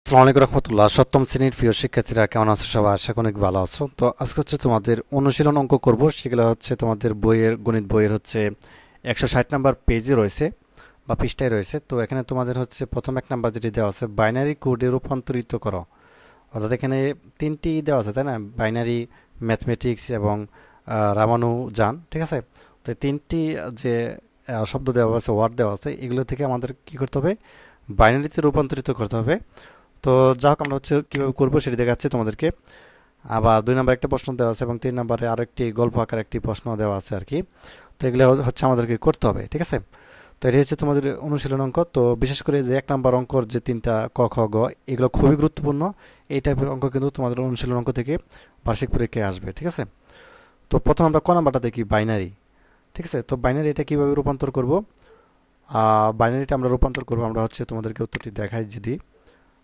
আসসালামু আলাইকুম রহমতুল্লাহ। সপ্তম শ্রেণীর প্রিয় শিক্ষার্থীরা কেমন আছো? সবাই আশা করি অনেক ভালো আছো। তো আজকে হচ্ছে তোমাদের অনুশীলন অঙ্ক করব। সেগুলো হচ্ছে তোমাদের বইয়ের গণিত বইয়ের হচ্ছে 160 নম্বর পেজে রয়েছে বা পৃষ্ঠায় রয়েছে। তো এখানে তোমাদের হচ্ছে প্রথম এক নাম্বার যেটি দেওয়া আছে, বাইনারি কোডে রূপান্তরিত করো। অর্থাৎ এখানে তিনটি দেওয়া আছে, তাই না? বাইনারি, ম্যাথমেটিক্স এবং রামানুজান, ঠিক আছে? তো এই তিনটি যে শব্দ দেওয়া আছে, ওয়ার্ড দেওয়া আছে, এগুলো থেকে আমাদের কি করতে হবে? বাইনারিতে রূপান্তরিত করতে হবে। তো যা হোক, আমরা হচ্ছে কীভাবে করবো সেটি দেখাচ্ছি তোমাদেরকে। আবার 2 নম্বর একটা প্রশ্ন দেওয়া আছে এবং 3 নম্বরে আরও একটি গল্প আকার একটি প্রশ্ন দেওয়া আছে আর কি। তো এগুলো হচ্ছে আমাদেরকে করতে হবে, ঠিক আছে? তো এটি হচ্ছে তোমাদের অনুশীলন অঙ্ক। তো বিশেষ করে যে 1 নম্বর অঙ্কর যে তিনটা ক খ গ, এগুলো খুবই গুরুত্বপূর্ণ। এই টাইপের অঙ্ক কিন্তু তোমাদের অনুশীলন অঙ্ক থেকে বার্ষিক পরীক্ষায় আসবে, ঠিক আছে? তো প্রথম আমরা ক নাম্বারটা দেখি, বাইনারি, ঠিক আছে? তো বাইনারি এটা কীভাবে রূপান্তর করব? বাইনারিটা আমরা রূপান্তর করবো, আমরা হচ্ছে তোমাদেরকে উত্তরটি দেখাই যদি।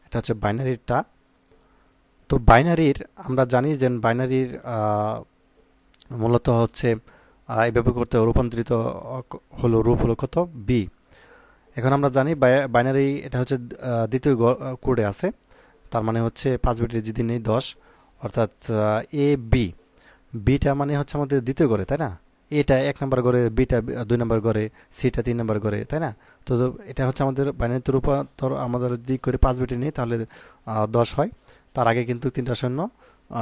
এটা হচ্ছে বাইনারিটা। তো বাইনারির আমরা জানি যে বাইনারির মূলত হচ্ছে এইভাবে করতে রূপান্তরিত হলো, রূপ হলো কত? বি। এখন আমরা জানি বাইনারি এটা হচ্ছে দ্বিতীয় কোডে আছে। তার মানে হচ্ছে 5 বিটের যদি নেই 10, অর্থাৎ এ বি। বিটা মানে হচ্ছে আমাদের দ্বিতীয় ঘরে, তাই না? এটা 1 নম্বর ঘরে, বিটা 2 নম্বর ঘরে, সিটা 3 নম্বর ঘরে, তাই না? তো এটা হচ্ছে আমাদের বাইনারিতে রূপান্তর। আমাদের দিক করে 5 বিটের নেই, তাহলে 10 হয়। তার আগে কিন্তু 3টা শূন্য,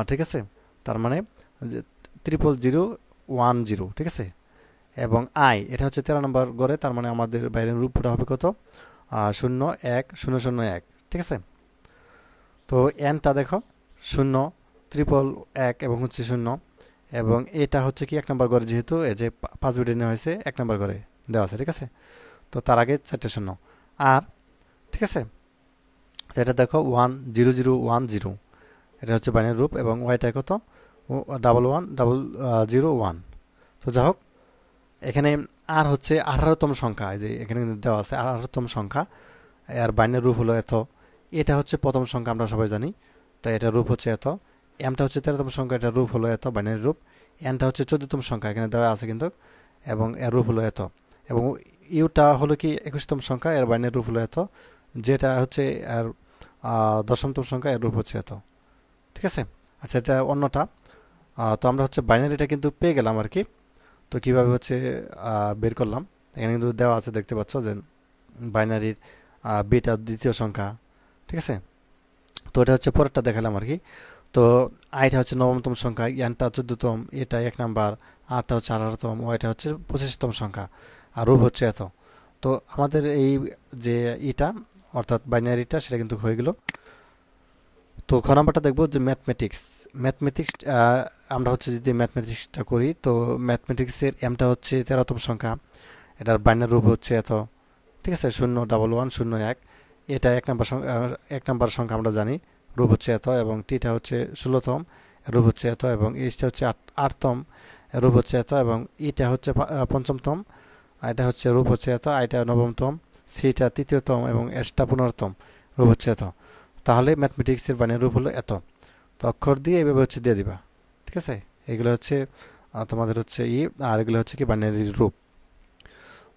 ঠিক আছে? তার মানে 00010, ঠিক আছে? এবং আই এটা হচ্ছে 13 নম্বর গড়ে, তার মানে আমাদের বাইরের রূপটা হবে কত? 01001, ঠিক আছে? তো এনটা দেখো, 0, 111 এবং হচ্ছে 0। এবং এটা হচ্ছে কি 1 নম্বর ঘরে, যেহেতু এই যে 5 বিটে নেওয়া হয়েছে 1 নম্বর ঘরে দেওয়া আছে, ঠিক আছে? তো তার আগে 4টে শূন্য আর, ঠিক আছে? তো এটা দেখো 10010, এটা হচ্ছে বাইনারি রূপ। এবং ওয়াইটা কত? 111001। তো যাই হোক, এখানে আর হচ্ছে 18তম সংখ্যা, এই যে এখানে কিন্তু দেওয়া আছে 18তম সংখ্যা। আর বাইনারি রূপ হলো এত। এটা হচ্ছে প্রথম সংখ্যা, আমরা সবাই জানি। তো এটা রূপ হচ্ছে এত। এমটা হচ্ছে 13তম সংখ্যা, এটা রূপ হলো এত, বাইনারি রূপ। এনটা হচ্ছে 14তম সংখ্যা, এখানে দেওয়া আছে কিন্তু, এবং এর রূপ হলো এত। এবং ইউটা হলো কি 21তম সংখ্যা, এর বাইনারি রূপ হলো এত। যেটা হচ্ছে আর 10তম সংখ্যা, এর রূপ হচ্ছে এত, ঠিক আছে? আচ্ছা, এটা অন্যটা। তো আমরা হচ্ছে বাইনারিটা কিন্তু পেয়ে গেলাম আর কি। তো কীভাবে হচ্ছে বের করলাম, এখানে কিন্তু দেওয়া আছে, দেখতে পাচ্ছ যে বাইনারির বিটা দ্বিতীয় সংখ্যা, ঠিক আছে? তো এটা হচ্ছে পরেরটা দেখালাম আর কি। তো আইটা হচ্ছে 9তম সংখ্যা, এনটা 14তম, এটা 1 নাম্বার, আটটা হচ্ছে 18তম, ওইটা হচ্ছে 25তম সংখ্যা, আর রূপ হচ্ছে এত। তো আমাদের এই যে ইটা, অর্থাৎ বাইনারিটা, সেটা কিন্তু হয়ে গেল। তো খ নাম্বারটা দেখবো যে ম্যাথমেটিক্স। ম্যাথমেটিক্স আমরা হচ্ছে যদি ম্যাথমেটিক্সটা করি, তো ম্যাথমেটিক্সের এমটা হচ্ছে 13তম সংখ্যা, এটার বাইনারি রূপ হচ্ছে এত, ঠিক আছে? 01101। এটা 1 নম্বর সংখ্যা, 1 নম্বর সংখ্যা আমরা জানি, রূপ হচ্ছে এত। এবং টিটা হচ্ছে 16তম, রূপ হচ্ছে এত। এবং এইচটা হচ্ছে 8তম, রূপ হচ্ছে এত। এবং ইটা হচ্ছে 5মতম, এটা হচ্ছে রূপ হচ্ছে এত। আইটা 9মতম, সিটা 3য়তম এবং এসটা 15তম, রূপ হচ্ছে এত। তাহলে ম্যাথমেটিক্সের বাইনারি রূপ হলো এত। তো অক্ষর দিয়ে এইভাবে হচ্ছে দিয়ে দিবা, ঠিক আছে? এগুলো হচ্ছে তোমাদের হচ্ছে আর এগুলো হচ্ছে কি বাইনারি রূপ।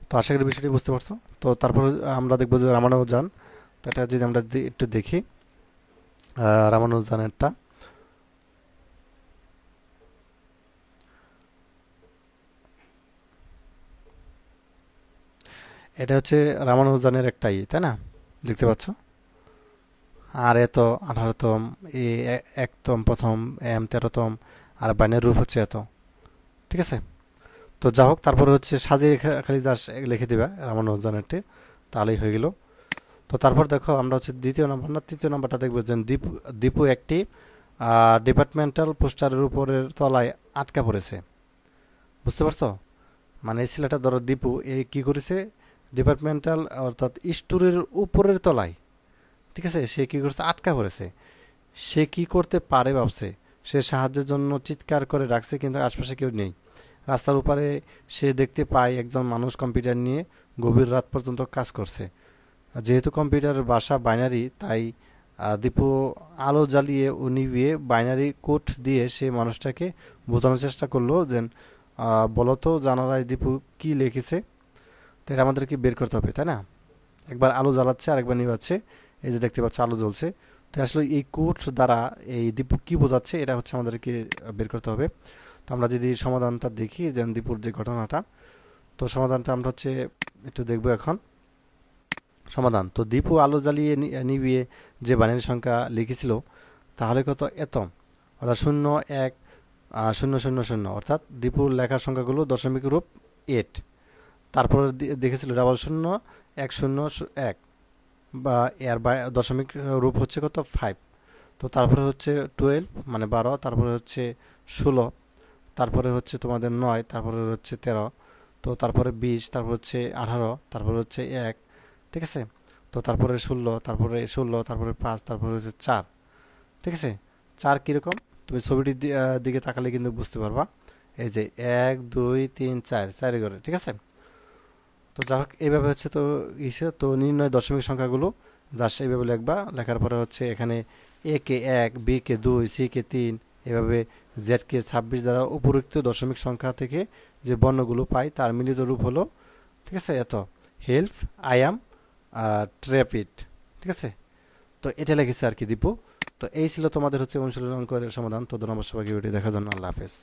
তো আশা করি বিষয়টি বুঝতে পারছো। তো তারপর আমরা দেখবো যে রামানুজান। তো এটা যদি আমরা একটু দেখি, রামানুজানেরটা। এটা হচ্ছে রামানুজানের একটাই, তাই না? দেখতে পাচ্ছ? আর এত 18তম, এ 1তম প্রথম, এম 13তম, আর বাইনারি রূপ হচ্ছে এত, ঠিক আছে? তো যা হোক, তারপরে হচ্ছে সাজিয়ে খালি যা লিখে দিবা রামানুজানেরটি, তাহলেই হয়ে গেল। তো তারপর দেখো, আমরা হচ্ছে দ্বিতীয় নম্বর না তৃতীয় নম্বরটা দেখবো যে দীপু একটি ডিপার্টমেন্টাল পোস্টারের উপরের তলায় আটকা পড়েছে। বুঝতে পারছো? মানে এই ছেলেটা ধরো দীপু, এই কি করেছে? ডিপার্টমেন্টাল অর্থাৎ স্টোরের উপরের তলায়, ঠিক আছে? সে কি করছে? আটকা পড়েছে। সে কি করতে পারে ভাবছে। সে সাহায্যের জন্য চিৎকার করে ডাকছে, কিন্তু আশপাশে কেউ নেই। রাস্তার উপরে সে দেখতে পায় একজন মানুষ কম্পিউটার নিয়ে গভীর রাত পর্যন্ত কাজ করছে। যেহেতু কম্পিউটারের ভাষা বাইনারি, তাই দীপু আলো জ্বালিয়ে ও নিভিয়ে বাইনারি কোড দিয়ে সে মানুষটাকে বোঝানোর চেষ্টা করলো যে বলো তো জানালায় দীপু কি লিখেছে। তো এটা আমাদেরকে বের করতে হবে, তাই না? একবার আলো জ্বালাচ্ছে আর একবার নিভাচ্ছে, এই যে দেখতে পাচ্ছ আলো জ্বলছে। তো আসলে এই কোড দ্বারা এই দীপু কি বোঝাচ্ছে এটা হচ্ছে আমাদেরকে বের করতে হবে। তো আমরা যদি সমাধানটা দেখি যে দীপুর যে ঘটনাটা, তো সমাধানটা আমরা হচ্ছে একটু দেখবো এখন। সমাধান, তো দীপু আলো জ্বালিয়ে নিভিয়ে যে বাইনারি সংখ্যা লিখেছিল তাহলে কত এত, অর্থাৎ 0 1 0 0 0, অর্থাৎ দীপুর লেখার সংখ্যাগুলো দশমিক রূপ 8। তারপরে দেখেছিল 00 10 1, বা এর দশমিক রূপ হচ্ছে কত 5। তো তারপরে হচ্ছে 12 মানে 12, তারপরে হচ্ছে 16, তারপরে হচ্ছে তোমাদের 9, তারপরে হচ্ছে 13, তো তারপরে 20, তারপর হচ্ছে 18, তারপরে হচ্ছে 1, ঠিক আছে। তো তারপরে 16, তারপরে 16, তারপরে 5, তারপরে হচ্ছে 4, ঠিক আছে। 4 কীরকম তুমি ছবিটির দিকে তাকালে কিন্তু বুঝতে পারবা। এই যে 1 2 3 4 4 করে, ঠিক আছে। তো যাই হোক এইভাবে হচ্ছে তো ইসে তো নির্ণয় দশমিক সংখ্যাগুলো জাস্ট এইভাবে লিখবা। লেখার পরে হচ্ছে এখানে এ কে 1, বি কে 2, সি কে 3, এভাবে জেড কে 26 দ্বারা উপরোক্ত দশমিক সংখ্যা থেকে যে বর্ণগুলো পাই তার মিলিত রূপ হলো, ঠিক আছে, এত। হেল্প, আই অ্যাম, ট্র্যাপিড, ঠিক আছে। তো এটা লিখেছে আর কি দীপু। তো এই ছিল তোমাদের হচ্ছে অনুশীলন অঙ্কের সমাধান। তো ধন্যবাদ সবাইকে ভিডিও দেখার জন্য। আল্লাহ হাফেজ।